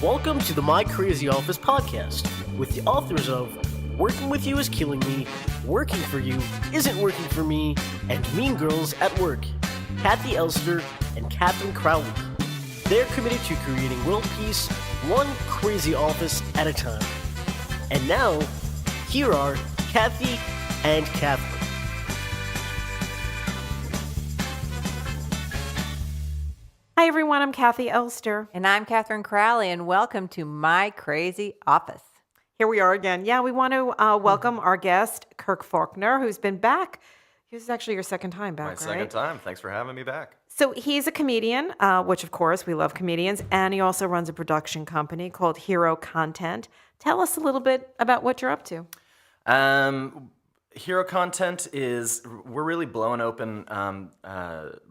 Welcome to the My Crazy Office podcast with the authors of Working With You Is Killing Me, Working For You Isn't Working For Me, and Mean Girls at Work, Kathy Elster and Catherine Crowley. They're committed to creating world peace, one crazy office at a time. And now, here are Kathy and Catherine. Hi everyone, I'm Kathy Elster. And I'm Catherine Crowley, and welcome to My Crazy Office. Here we are again. Yeah, we want to welcome our guest, Kirk Faulkner, who's been back. This is actually your second time back, My second time. Thanks for having me back. So he's a comedian, which of course we love comedians, and he also runs a production company called Hero Content. Tell us a little bit about what you're up to. Hero Content is, we're really blowing open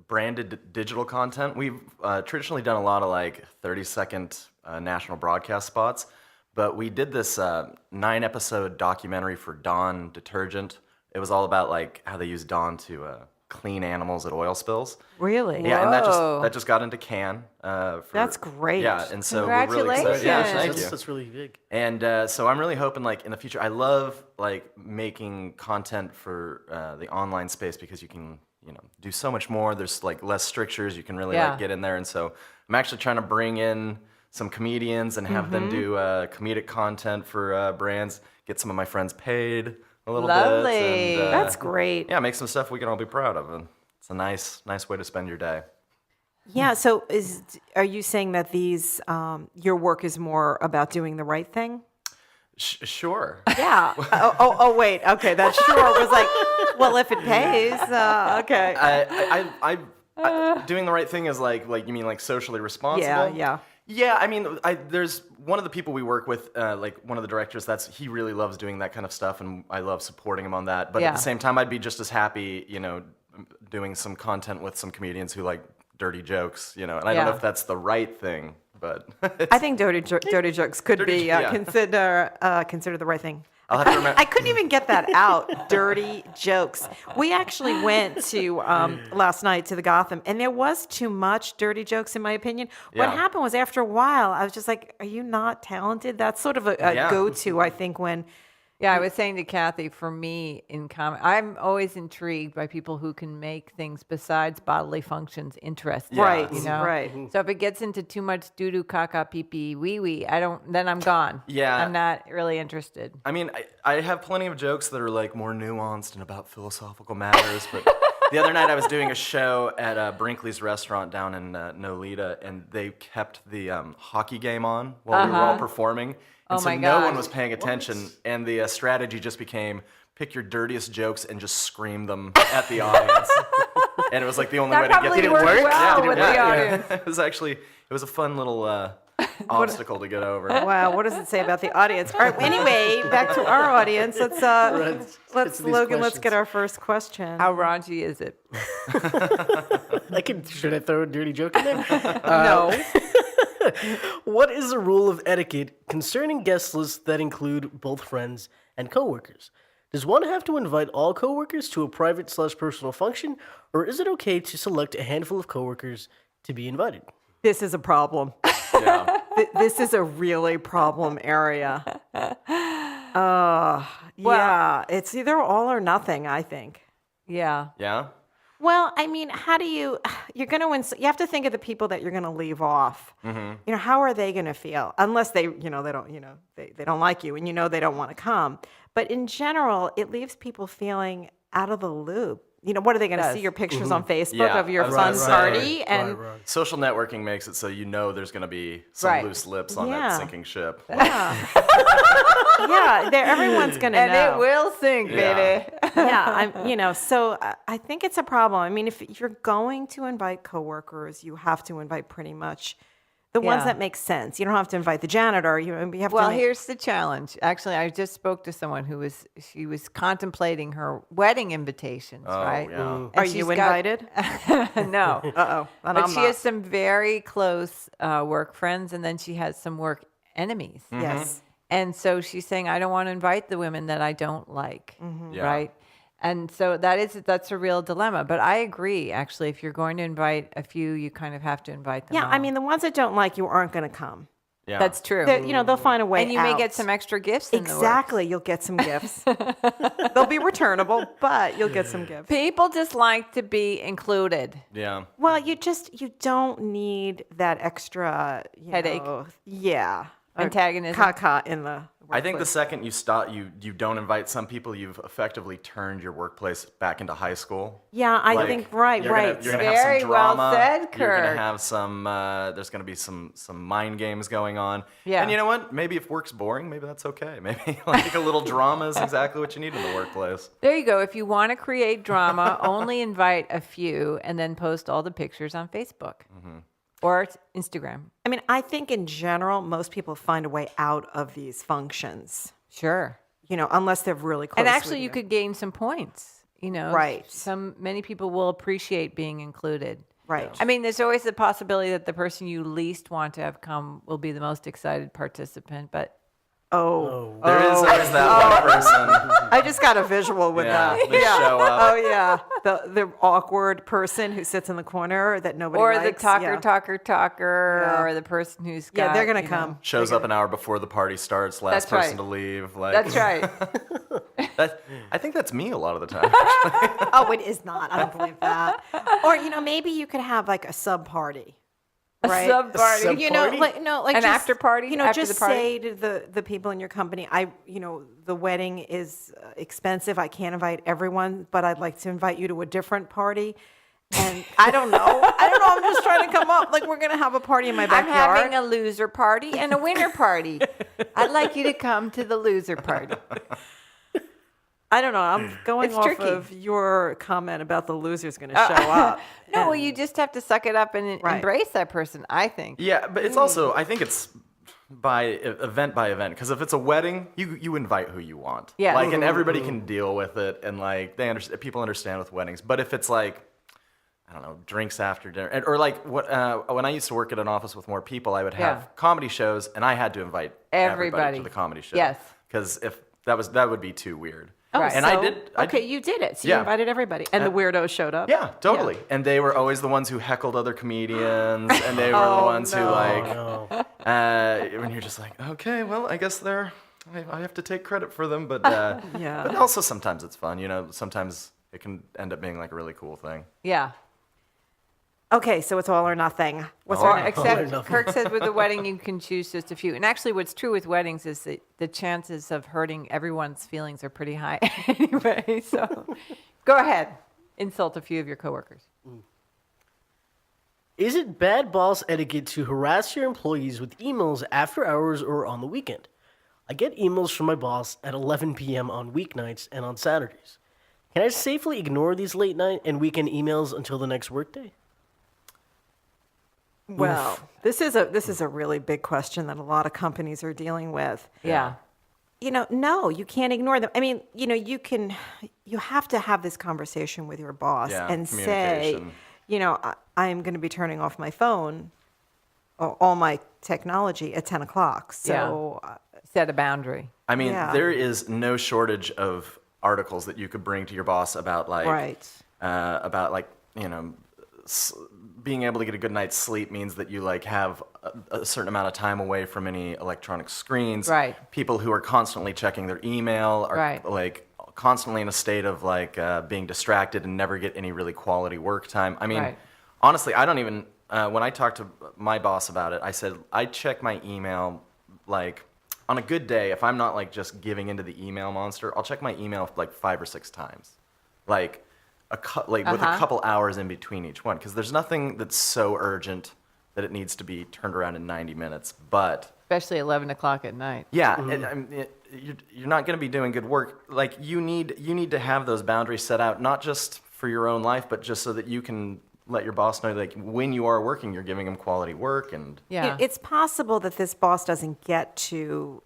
branded digital content. We've traditionally done a lot of like 30-second national broadcast spots, but we did this 9-episode documentary for Dawn detergent. It was all about like how they use Dawn to clean animals at oil spills. Really? Yeah, and that just got into Cannes. That's great. Yeah, and so we're really excited. Yeah, thank you. That's really big. And so I'm really hoping, like in the future, I love like making content for the online space because you can, do so much more. There's like less strictures. You can really like get in there. And so I'm actually trying to bring in some comedians and have them do comedic content for brands. Get some of my friends paid a little Lovely. bit. And, That's great. Yeah, make some stuff we can all be proud of. And it's a nice way to spend your day. Yeah, so are you saying that these your work is more about doing the right thing? Sure. Yeah. Oh, wait. Okay, that sure was like, well, if it pays, okay. I doing the right thing is like you mean like socially responsible? Yeah. Yeah, I mean, there's one of the people we work with, like one of the directors. He really loves doing that kind of stuff, and I love supporting him on that. But at the same time, I'd be just as happy, doing some content with some comedians who like dirty jokes, and I don't know if that's the right thing. But I think dirty jokes could be considered the right thing. I'll have to remember. I couldn't even get that out. Dirty jokes. We actually went to last night to the Gotham, and there was too much dirty jokes, in my opinion. What happened was after a while, I was just like, "Are you not talented?" That's sort of a go-to, I think, when. Yeah, I was saying to Kathy, for me in comedy, I'm always intrigued by people who can make things besides bodily functions interesting. Right, Right. So if it gets into too much doo-doo, caca, pee-pee, wee-wee, then I'm gone. Yeah. I'm not really interested. I mean, I have plenty of jokes that are like more nuanced and about philosophical matters, but the other night I was doing a show at Brinkley's restaurant down in Nolita, and they kept the hockey game on while we were all performing. And so no one was paying attention, and the strategy just became pick your dirtiest jokes and just scream them at the audience. And it was like the only way to get Did it work? Well with the audience. It was a fun little obstacle to get over. Wow, what does it say about the audience? All right, anyway, back to our audience. Let's get our first question. How raunchy is it? Should I throw a dirty joke in there? No. What is the rule of etiquette concerning guest lists that include both friends and coworkers? Does one have to invite all coworkers to a private/personal function, or is it okay to select a handful of coworkers to be invited? This is a problem. Yeah. This is a really problem area. It's either all or nothing, I think. Yeah. Yeah? Well, I mean, you have to think of the people that you're going to leave off. Mm-hmm. How are they going to feel? Unless they don't like you and they don't want to come. But in general, it leaves people feeling out of the loop. What are they going to see your pictures on Facebook of your fun party? And social networking makes it so there's going to be some loose lips on that sinking ship. Yeah. Everyone's going to know. And it will sink, baby. So I think it's a problem. I mean, if you're going to invite coworkers, you have to invite pretty much the ones that make sense. You don't have to invite the janitor. You have to. Here's the challenge. Actually, I just spoke to someone who was contemplating her wedding invitations. Right? Yeah. Are you invited? No. Uh-oh. But she has some very close work friends, and then she has some work enemies. Mm-hmm. Yes. And so she's saying, I don't want to invite the women that I don't like. Mm-hmm. Yeah. Right? And so that's a real dilemma. But I agree, actually, if you're going to invite a few, you kind of have to invite them all. I mean, the ones that don't like you aren't going to come. Yeah. That's true. They'll find a way And you may out. get some extra gifts in the works. Exactly. You'll get some gifts. They'll be returnable, but you'll get some gifts. People just like to be included. Yeah. Well, you don't need that extra Headache. Yeah. Antagonism. Caca in the I think the workplace. second you stop, you don't invite some people, you've effectively turned your workplace back into high school. Yeah, I Like, think right. You're gonna Very have some well drama. said, You're Kurt. gonna have some. There's gonna be some mind games going on. Yeah. And you know what? Maybe if work's boring, maybe that's okay. Maybe like a little drama is exactly what you need in the workplace. There you go. If you want to create drama, only invite a few and then post all the pictures on Facebook or Instagram. I mean, I think in general, most people find a way out of these functions. Sure. Unless they're really close. And actually, with you could gain some points. Right. Many people will appreciate being included. Right. I mean, there's always the possibility that the person you least want to have come will be the most excited participant, but There is always that one person. I just got a visual with Yeah, that. they show up. Oh yeah, the awkward person who sits in the corner that nobody or likes. the talker, Yeah. or the person who's got, Yeah, they're gonna come. Shows up an hour before the party starts. Last That's right. person to leave. Like, That's right. I think that's me a lot of the time. Oh, it is not. I don't believe that. Or maybe you could have like a sub party. Right? sub party. sub- party? like An just, after party after just the party? say to the people in your company, the wedding is expensive. I can't invite everyone, but I'd like to invite you to a different party. And I don't know. I'm just trying to come up. Like we're gonna have a party in my I'm backyard. having a loser party and a winner party. I'd like you to come to the loser party. I don't know. I'm going It's off tricky. of your comment about the loser's going to show up. No, well, you just have to suck it up and Right. embrace that person, I think. Yeah, but it's also, I think it's by event, because if it's a wedding, you invite who you want. Yeah. Like, and everybody can deal with it, and like people understand with weddings. But if it's like, I don't know, drinks after dinner, or like when I used to work at an office with more people, I would have Yeah. comedy shows, and I had to invite everybody Everybody. to the comedy show. Yes. Because if that would be too weird. Oh, Right. And so, I did. Okay, you did it. So you Yeah. invited everybody, and the weirdos showed up. Yeah, totally. And they were always the ones who heckled other comedians, and they were the ones who like, when you're just like, okay, well, I guess I have to take credit for them, but Yeah. but also sometimes it's fun, sometimes it can end up being like a really cool thing. Yeah. Okay, so it's all or nothing. What's All our right. next? Except Kirk says with the wedding, you can choose just a few. And actually, what's true with weddings is that the chances of hurting everyone's feelings are pretty high anyway. So go ahead. Insult a few of your coworkers. Is it bad boss etiquette to harass your employees with emails after hours or on the weekend? I get emails from my boss at 11 p.m. on weeknights and on Saturdays. Can I safely ignore these late night and weekend emails until the next workday? Well, this is a really big question that a lot of companies are dealing with. Yeah. No, you can't ignore them. I mean, you have to have this conversation with your boss Yeah, and say, communication. I'm going to be turning off my phone, or all my technology at 10 o'clock. So, Set a boundary. I mean, Yeah. there is no shortage of articles that you could bring to your boss about like, right. being able to get a good night's sleep means that you like have a certain amount of time away from any electronic screens. Right. People who are constantly checking their email are Right. like constantly in a state of like being distracted and never get any really quality work time. I mean, Right. honestly, I don't even when I talked to my boss about it, I said I check my email like on a good day. If I'm not like just giving into the email monster, I'll check my email like 5 or 6 times, like with a couple hours in between each one, because there's nothing that's so urgent that it needs to be turned around in 90 minutes. But Especially 11 o'clock at night. yeah, you're not going to be doing good work. Like you need to have those boundaries set out, not just for your own life, but just so that you can let your boss know, like when you are working, you're giving them quality work. And Yeah. It's possible that this boss doesn't get to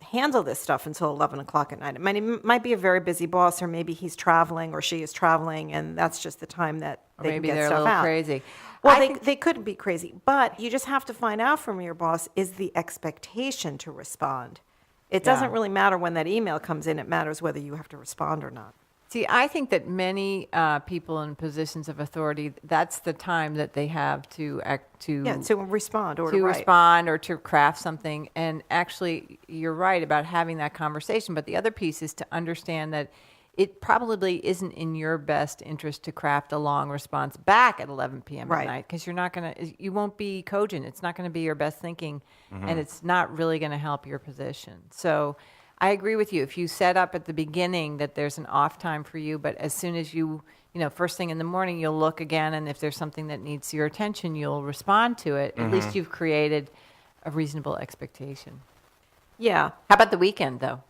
handle this stuff until 11 o'clock at night. It might be a very busy boss, or maybe he's traveling or she is traveling, and that's just the time that Or they maybe can get they're a stuff little out. crazy. Well, they could be crazy, but you just have to find out from your boss, is the expectation to respond. It doesn't Yeah. really matter when that email comes in. It matters whether you have to respond or not. See, I think that many people in positions of authority, that's the time that they have to act to respond or to write. respond or to craft something. And actually, you're right about having that conversation. But the other piece is to understand that it probably isn't in your best interest to craft a long response back at 11 p.m. at night, because you won't be cogent. It's not going to be your best thinking, and it's not really going to help your position. So I agree with you. If you set up at the beginning that there's an off time for you, but as soon as you first thing in the morning, you'll look again, and if there's something that needs your attention, you'll respond to it. At least you've created a reasonable expectation. Yeah. How about the weekend, though?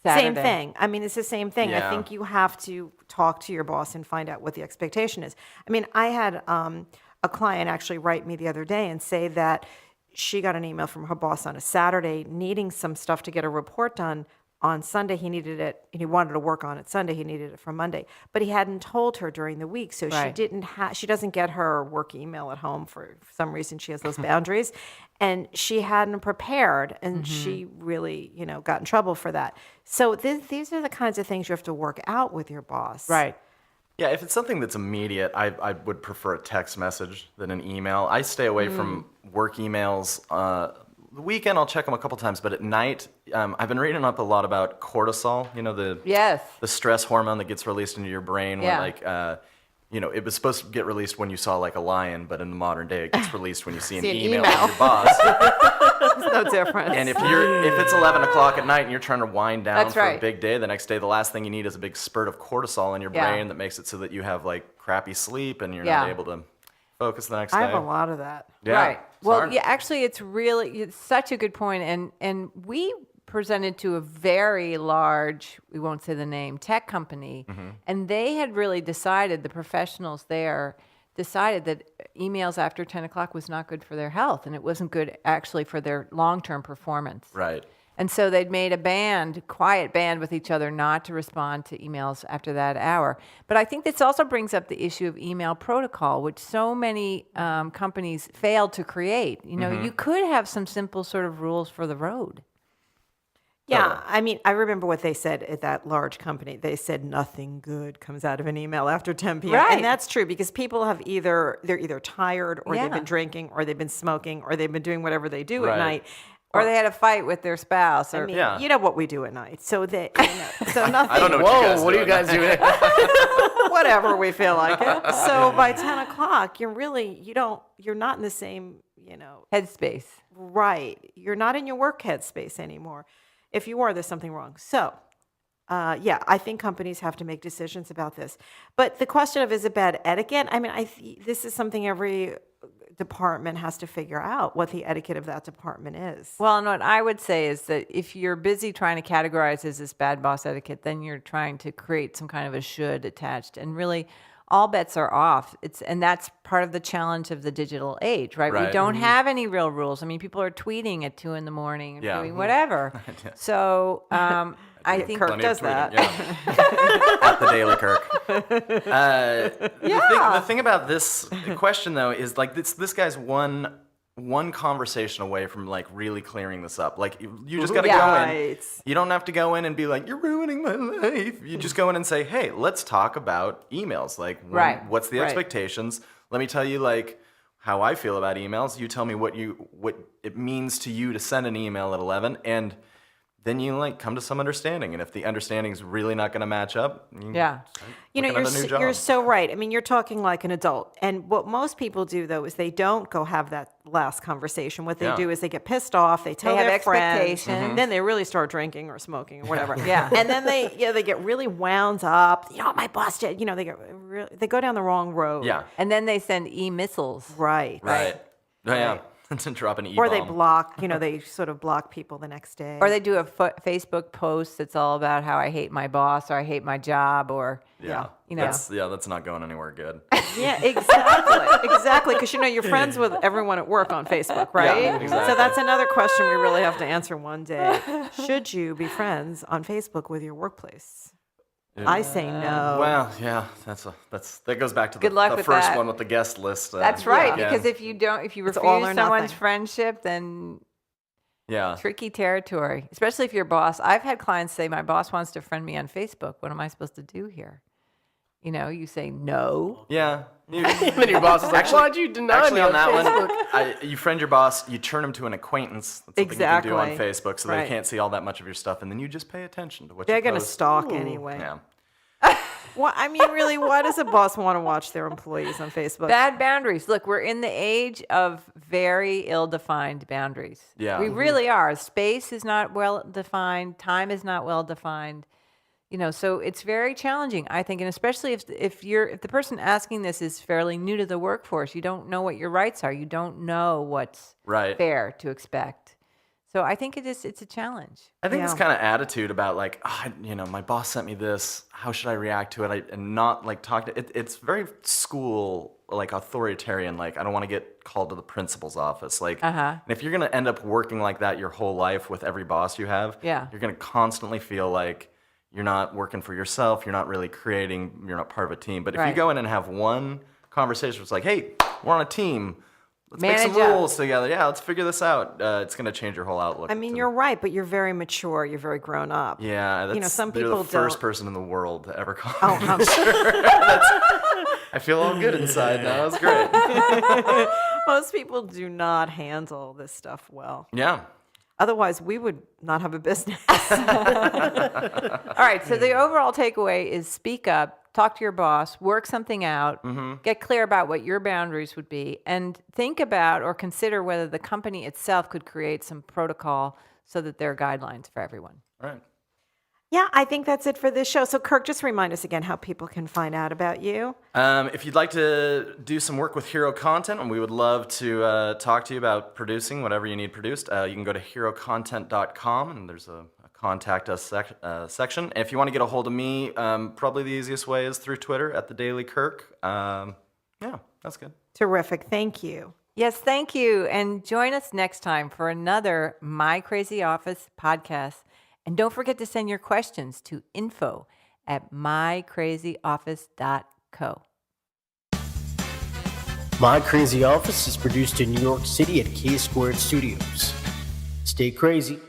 Saturday. Same thing. I mean, it's the same thing. Yeah. I think you have to talk to your boss and find out what the expectation is. I mean, I had a client actually write me the other day and say that she got an email from her boss on a Saturday needing some stuff to get a report done. On Sunday, he needed it, and he wanted to work on it Sunday. He needed it for Monday, but he hadn't told her during the week, so she doesn't get her work email at home for some reason. She has those boundaries, and she hadn't prepared, and she really, got in trouble for that. So these are the kinds of things you have to work out with your boss, Right. Yeah, if it's something that's immediate, I would prefer a text message than an email. I stay away from work emails. The weekend, I'll check them a couple times, but at night, I've been reading up a lot about cortisol, the stress hormone that gets released into your brain. Where, it was supposed to get released when you saw like a lion, but in the modern day, it gets released when you see an email from your boss. There's no difference. And if it's 11 o'clock at night and you're trying to wind down That's for right. a big day, the next day, the last thing you need is a big spurt of cortisol in your brain that makes it so that you have like crappy sleep and you're not able to focus the next day. I have a lot of that. Yeah. Right. Well, Sorry. yeah, actually, it's such a good point. And we presented to a very large, we won't say the name, tech company, and they had really decided, the professionals there decided that emails after 10 o'clock was not good for their health, and it wasn't good actually for their long-term performance. Right. And so they'd made a quiet band with each other not to respond to emails after that hour. But I think this also brings up the issue of email protocol, which so many companies failed to create. You could have some simple sort of rules for the road. Yeah, I mean, I remember what they said at that large company. They said nothing good comes out of an email after 10 p.m. Right. And that's true because people have they're either tired or they've Yeah. been drinking or they've been smoking or they've been doing whatever they do Right. at night. Or they had a fight with their spouse. Or, I mean, Yeah. you know what we do at night. So so nothing. I don't know what you guys What are you guys doing? Whatever we feel like it. So by 10 o'clock, you're not in the same, headspace. right. You're not in your work headspace anymore. If you are, there's something wrong. So, I think companies have to make decisions about this. But the question of is it bad etiquette? I mean, this is something every department has to figure out what the etiquette of that department is. Well, and what I would say is that if you're busy trying to categorize as this bad boss etiquette, then you're trying to create some kind of a should attached. And really, all bets are off. And that's part of the challenge of the digital age, right? We Right. don't have any real rules. I mean, people are tweeting at 2 a.m. and Yeah. doing whatever. So I think Kirk Plenty of does that. tweeting, yeah. At the Daily Kirk. The thing about this question, though, is like this guy's one conversation away from like really clearing this up. Like you just got to go in. Right. You don't have to go in and be like, you're ruining my life. You just go in and say, hey, let's talk about emails. Like, what's the Right. expectations? Let me tell you like how I feel about emails. You tell me what it means to you to send an email at 11, and then you like come to some understanding. And if the understanding is really not going to match up, You're so right. I mean, you're talking like an adult. And what most people do, though, is they don't go have that last conversation. What they Yeah. do is they get pissed off. They tell They have their friends. expectations. And then they really start drinking or smoking or whatever. Yeah. And then they get really wound up. My boss did. They go down the wrong road. Yeah. And then they send e-missiles. Right. Right. Oh, yeah. To drop an E-bomb. Or they block. They sort of block people the next day. Or they do a Facebook post that's all about how I hate my boss or I hate my job or Yeah. That's not going anywhere good. Yeah, exactly. Because you're friends with everyone at work on Facebook, right? Yeah, exactly. So that's another question we really have to answer one day. Should you be friends on Facebook with your workplace? I say no. Well, yeah, that goes back to Good luck the with first that. one with the guest list. That's right. again. Because if you all refuse or someone's nothing. friendship, then Yeah. Tricky territory, especially if your boss. I've had clients say, my boss wants to friend me on Facebook. What am I supposed to do here? You know, you say no. Yeah. And then your boss is like, why'd you deny Actually, me on that Facebook? one, you friend your boss, you turn him to an acquaintance. That's something Exactly. you can do on Facebook, so Right. they can't see all that much of your stuff, and then you just pay attention to what They're you going to post. stalk anyway. Yeah. Well, I mean, really, why does a boss want to watch their employees on Facebook? Bad boundaries. Look, we're in the age of very ill-defined boundaries. Yeah. We Mhm. really are. Space is not well-defined. Time is not well-defined. You know, so it's very challenging, I think, and especially if the person asking this is fairly new to the workforce, you don't know what your rights are. You don't know what's Right. fair to expect. So I think it's a challenge. I think this Yeah. kind of attitude about like, my boss sent me this. How should I react to it? And not like talk to it. It's very school, like authoritarian. Like I don't want to get called to the principal's office. Like, and if you're gonna end up working like that your whole life with every boss you have, Yeah. you're gonna constantly feel like you're not working for yourself. You're not really creating. You're not part of a team. But if you Right. go in and have one conversation, it's like, hey, we're on a team. Let's make Manage some up. rules together. Yeah, let's figure this out. It's gonna change your whole outlook. I mean, to- you're right, but you're very mature. You're very grown up. Yeah, that's, some they're people the first don't- person in the world to ever call Oh, me. I'm I feel all good inside now. It's great. Most people do not handle this stuff well. Yeah. Otherwise, we would not have a business. All right, so the overall takeaway is speak up, talk to your boss, work something out, get clear about what your boundaries would be, and think about or consider whether the company itself could create some protocol so that there are guidelines for everyone. All right. Yeah, I think that's it for this show. So, Kirk, just remind us again how people can find out about you. If you'd like to do some work with Hero Content, and we would love to talk to you about producing whatever you need produced, you can go to herocontent.com, and there's a contact us section. If you want to get a hold of me, probably the easiest way is through Twitter at the Daily Kirk. Yeah, that's good. Terrific. Thank you. Yes, thank you. And join us next time for another My Crazy Office podcast. And don't forget to send your questions to info@mycrazyoffice.co. My Crazy Office is produced in New York City at K Squared Studios. Stay crazy.